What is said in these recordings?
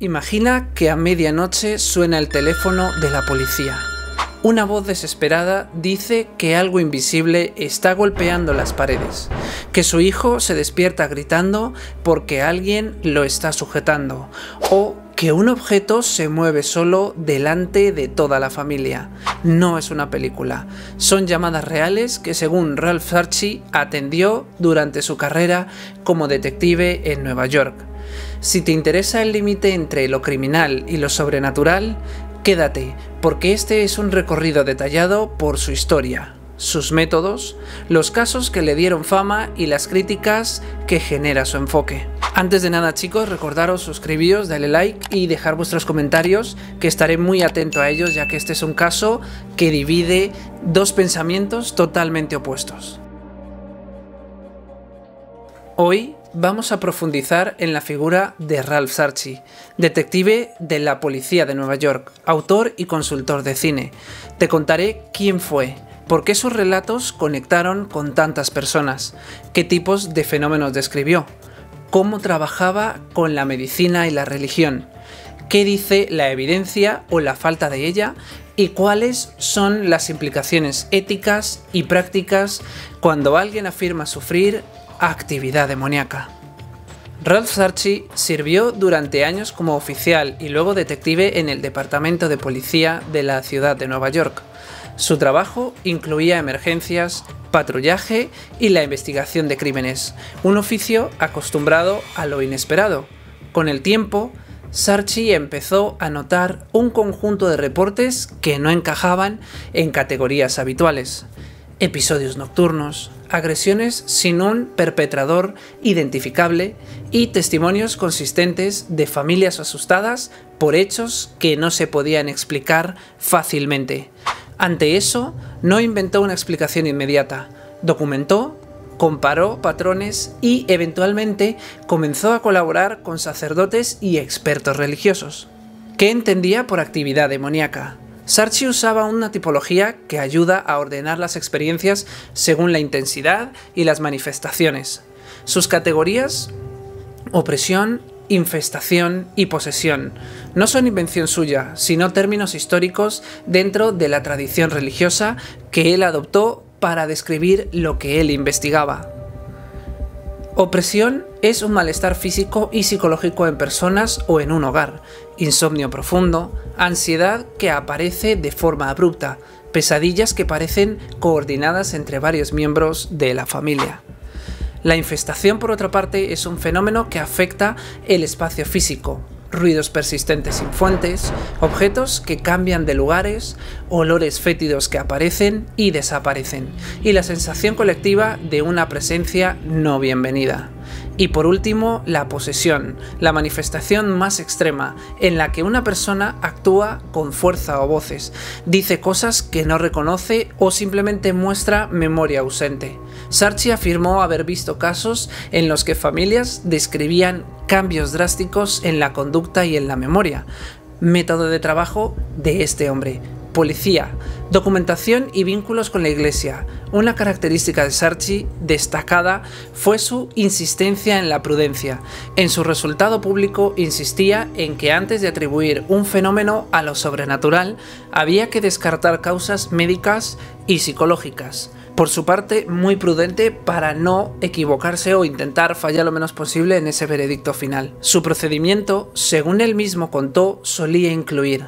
Imagina que a medianoche suena el teléfono de la policía. Una voz desesperada dice que algo invisible está golpeando las paredes, que su hijo se despierta gritando porque alguien lo está sujetando, o que un objeto se mueve solo delante de toda la familia. No es una película, son llamadas reales que según Ralph Sarchie atendió durante su carrera como detective en Nueva York. Si te interesa el límite entre lo criminal y lo sobrenatural, quédate, porque este es un recorrido detallado por su historia, sus métodos, los casos que le dieron fama y las críticas que genera su enfoque. Antes de nada, chicos, recordaros suscribiros, darle like y dejar vuestros comentarios, que estaré muy atento a ellos, ya que este es un caso que divide dos pensamientos totalmente opuestos. Hoy vamos a profundizar en la figura de Ralph Sarchie, detective de la policía de Nueva York, autor y consultor de cine. Te contaré quién fue, por qué sus relatos conectaron con tantas personas, qué tipos de fenómenos describió, cómo trabajaba con la medicina y la religión, qué dice la evidencia o la falta de ella y cuáles son las implicaciones éticas y prácticas cuando alguien afirma sufrir actividad demoníaca. Ralph Sarchie sirvió durante años como oficial y luego detective en el Departamento de Policía de la ciudad de Nueva York. Su trabajo incluía emergencias, patrullaje y la investigación de crímenes, un oficio acostumbrado a lo inesperado. Con el tiempo, Sarchie empezó a notar un conjunto de reportes que no encajaban en categorías habituales. Episodios nocturnos, agresiones sin un perpetrador identificable y testimonios consistentes de familias asustadas por hechos que no se podían explicar fácilmente. Ante eso, no inventó una explicación inmediata, documentó, comparó patrones y eventualmente comenzó a colaborar con sacerdotes y expertos religiosos. ¿Qué entendía por actividad demoníaca? Sarchie usaba una tipología que ayuda a ordenar las experiencias según la intensidad y las manifestaciones. Sus categorías: opresión, infestación y posesión. No son invención suya, sino términos históricos dentro de la tradición religiosa que él adoptó para describir lo que él investigaba. Opresión es un malestar físico y psicológico en personas o en un hogar, insomnio profundo, ansiedad que aparece de forma abrupta, pesadillas que parecen coordinadas entre varios miembros de la familia. La infestación, por otra parte, es un fenómeno que afecta el espacio físico, ruidos persistentes sin fuentes, objetos que cambian de lugares, olores fétidos que aparecen y desaparecen, y la sensación colectiva de una presencia no bienvenida. Y por último, la posesión, la manifestación más extrema, en la que una persona actúa con fuerza o voces, dice cosas que no reconoce o simplemente muestra memoria ausente. Sarchie afirmó haber visto casos en los que familias describían cambios drásticos en la conducta y en la memoria. Método de trabajo de este hombre: policía, documentación y vínculos con la iglesia. Una característica de Sarchie destacada fue su insistencia en la prudencia. En su resultado público insistía en que antes de atribuir un fenómeno a lo sobrenatural, había que descartar causas médicas y psicológicas. Por su parte, muy prudente para no equivocarse o intentar fallar lo menos posible en ese veredicto final. Su procedimiento, según él mismo contó, solía incluir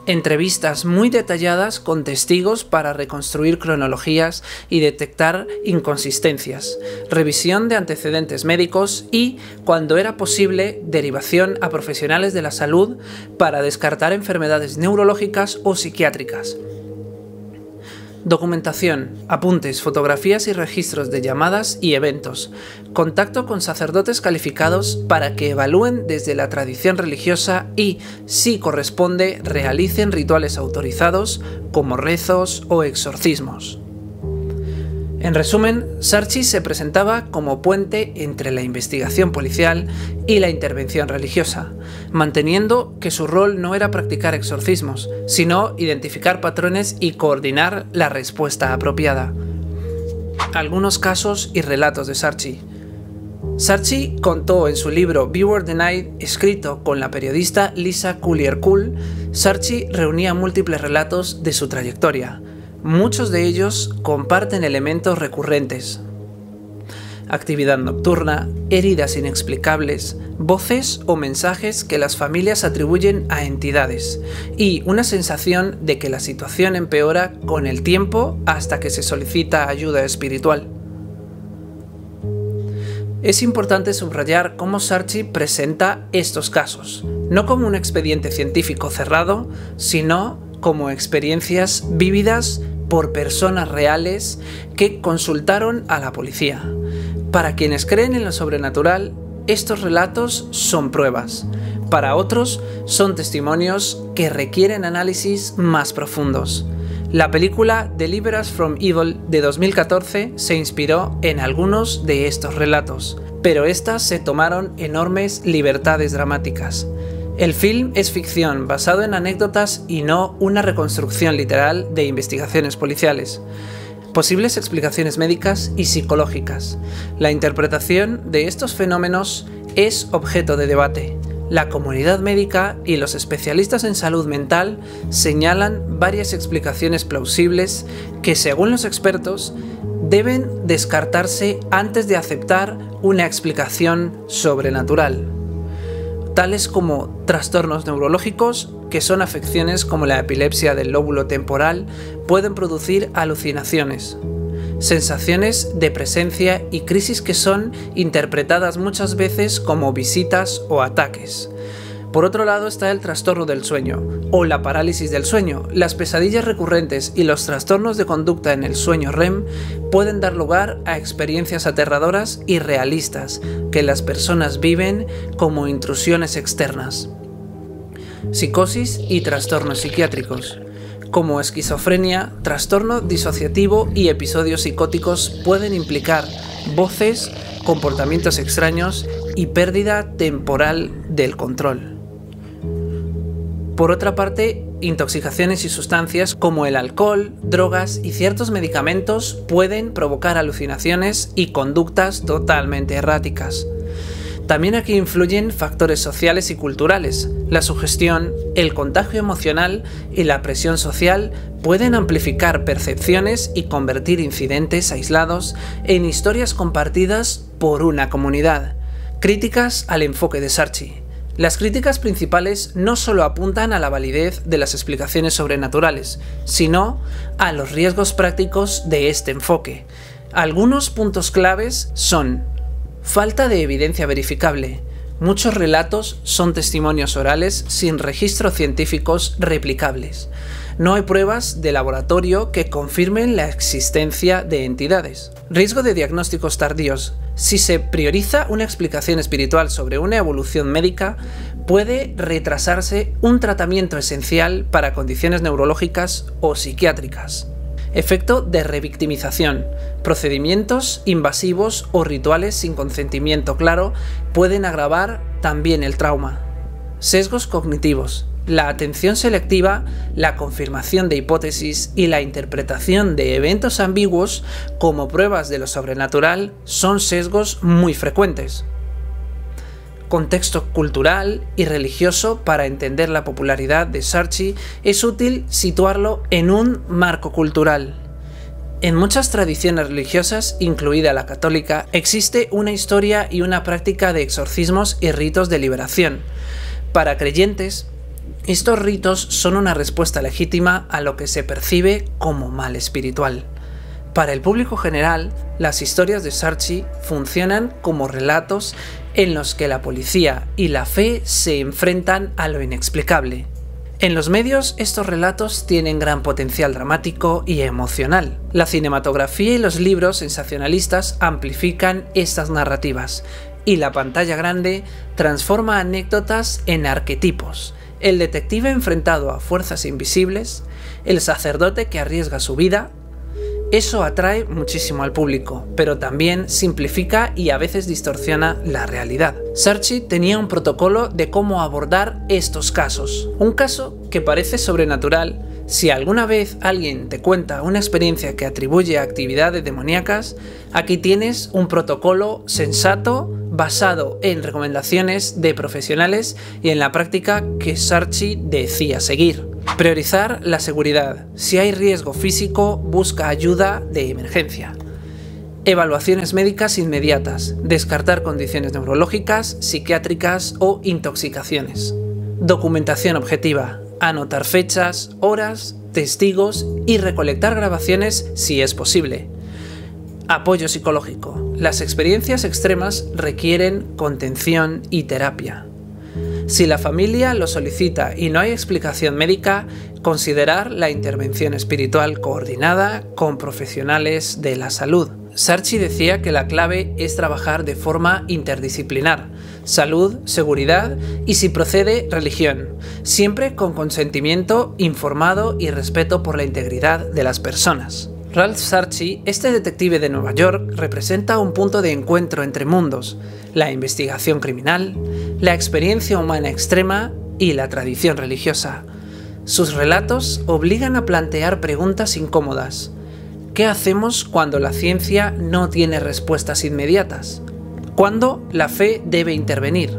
entrevistas muy detalladas con testigos para reconstruir cronologías y detectar inconsistencias, revisión de antecedentes médicos y, cuando era posible, derivación a profesionales de la salud para descartar enfermedades neurológicas o psiquiátricas. Documentación, apuntes, fotografías y registros de llamadas y eventos. Contacto con sacerdotes calificados para que evalúen desde la tradición religiosa y, si corresponde, realicen rituales autorizados como rezos o exorcismos. En resumen, Sarchie se presentaba como puente entre la investigación policial y la intervención religiosa, manteniendo que su rol no era practicar exorcismos, sino identificar patrones y coordinar la respuesta apropiada. Algunos casos y relatos de Sarchie. Sarchi contó en su libro Viewer the Night, escrito con la periodista Lisa Collier-Cool, Sarchi reunía múltiples relatos de su trayectoria. Muchos de ellos comparten elementos recurrentes: actividad nocturna, heridas inexplicables, voces o mensajes que las familias atribuyen a entidades y una sensación de que la situación empeora con el tiempo hasta que se solicita ayuda espiritual. Es importante subrayar cómo Sarchi presenta estos casos, no como un expediente científico cerrado, sino como experiencias vívidas por personas reales que consultaron a la policía. Para quienes creen en lo sobrenatural, estos relatos son pruebas. Para otros, son testimonios que requieren análisis más profundos. La película Deliver Us from Evil de 2014 se inspiró en algunos de estos relatos, pero estas se tomaron enormes libertades dramáticas. El film es ficción basado en anécdotas y no una reconstrucción literal de investigaciones policiales. Posibles explicaciones médicas y psicológicas. La interpretación de estos fenómenos es objeto de debate. La comunidad médica y los especialistas en salud mental señalan varias explicaciones plausibles que, según los expertos, deben descartarse antes de aceptar una explicación sobrenatural, tales como trastornos neurológicos, que son afecciones como la epilepsia del lóbulo temporal, pueden producir alucinaciones, sensaciones de presencia y crisis que son interpretadas muchas veces como visitas o ataques. Por otro lado está el trastorno del sueño, o la parálisis del sueño. Las pesadillas recurrentes y los trastornos de conducta en el sueño REM pueden dar lugar a experiencias aterradoras y realistas que las personas viven como intrusiones externas. Psicosis y trastornos psiquiátricos, como esquizofrenia, trastorno disociativo y episodios psicóticos pueden implicar voces, comportamientos extraños y pérdida temporal del control. Por otra parte, intoxicaciones y sustancias como el alcohol, drogas y ciertos medicamentos pueden provocar alucinaciones y conductas totalmente erráticas. También aquí influyen factores sociales y culturales. La sugestión, el contagio emocional y la presión social pueden amplificar percepciones y convertir incidentes aislados en historias compartidas por una comunidad. Críticas al enfoque de Sarchi. Las críticas principales no solo apuntan a la validez de las explicaciones sobrenaturales, sino a los riesgos prácticos de este enfoque. Algunos puntos claves son: falta de evidencia verificable. Muchos relatos son testimonios orales sin registros científicos replicables. No hay pruebas de laboratorio que confirmen la existencia de entidades. Riesgo de diagnósticos tardíos. Si se prioriza una explicación espiritual sobre una evolución médica, puede retrasarse un tratamiento esencial para condiciones neurológicas o psiquiátricas. Efecto de revictimización. Procedimientos invasivos o rituales sin consentimiento claro pueden agravar también el trauma. Sesgos cognitivos. La atención selectiva, la confirmación de hipótesis y la interpretación de eventos ambiguos como pruebas de lo sobrenatural son sesgos muy frecuentes. Contexto cultural y religioso. Para entender la popularidad de Sarchi es útil situarlo en un marco cultural. En muchas tradiciones religiosas, incluida la católica, existe una historia y una práctica de exorcismos y ritos de liberación. Para creyentes, estos ritos son una respuesta legítima a lo que se percibe como mal espiritual. Para el público general, las historias de Sarchi funcionan como relatos en los que la policía y la fe se enfrentan a lo inexplicable. En los medios, estos relatos tienen gran potencial dramático y emocional. La cinematografía y los libros sensacionalistas amplifican estas narrativas, y la pantalla grande transforma anécdotas en arquetipos. El detective enfrentado a fuerzas invisibles, el sacerdote que arriesga su vida. Eso atrae muchísimo al público, pero también simplifica y a veces distorsiona la realidad. Sarchi tenía un protocolo de cómo abordar estos casos. Un caso que parece sobrenatural. Si alguna vez alguien te cuenta una experiencia que atribuye a actividades demoníacas, aquí tienes un protocolo sensato basado en recomendaciones de profesionales y en la práctica que Sarchi decía seguir. Priorizar la seguridad. Si hay riesgo físico, busca ayuda de emergencia. Evaluaciones médicas inmediatas. Descartar condiciones neurológicas, psiquiátricas o intoxicaciones. Documentación objetiva. Anotar fechas, horas, testigos y recolectar grabaciones si es posible. Apoyo psicológico. Las experiencias extremas requieren contención y terapia. Si la familia lo solicita y no hay explicación médica, considerar la intervención espiritual coordinada con profesionales de la salud. Sarchi decía que la clave es trabajar de forma interdisciplinar, salud, seguridad y, si procede, religión, siempre con consentimiento informado y respeto por la integridad de las personas. Ralph Sarchi, este detective de Nueva York, representa un punto de encuentro entre mundos: la investigación criminal, la experiencia humana extrema y la tradición religiosa. Sus relatos obligan a plantear preguntas incómodas. ¿Qué hacemos cuando la ciencia no tiene respuestas inmediatas? ¿Cuándo la fe debe intervenir?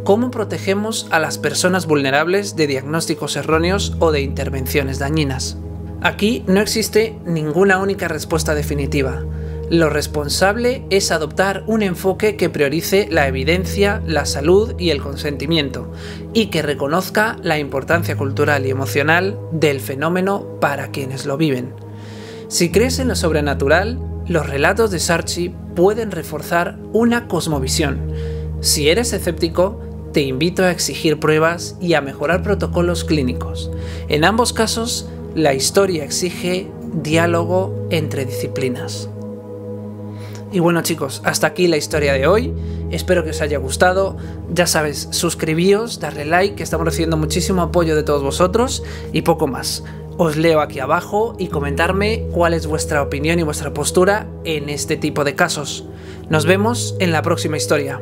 ¿Cómo protegemos a las personas vulnerables de diagnósticos erróneos o de intervenciones dañinas? Aquí no existe ninguna única respuesta definitiva. Lo responsable es adoptar un enfoque que priorice la evidencia, la salud y el consentimiento, y que reconozca la importancia cultural y emocional del fenómeno para quienes lo viven. Si crees en lo sobrenatural, los relatos de Sarchi pueden reforzar una cosmovisión. Si eres escéptico, te invito a exigir pruebas y a mejorar protocolos clínicos. En ambos casos, la historia exige diálogo entre disciplinas. Y bueno, chicos, hasta aquí la historia de hoy. Espero que os haya gustado. Ya sabes, suscribíos, darle like, que estamos recibiendo muchísimo apoyo de todos vosotros, y poco más. Os leo aquí abajo y comentarme cuál es vuestra opinión y vuestra postura en este tipo de casos. Nos vemos en la próxima historia.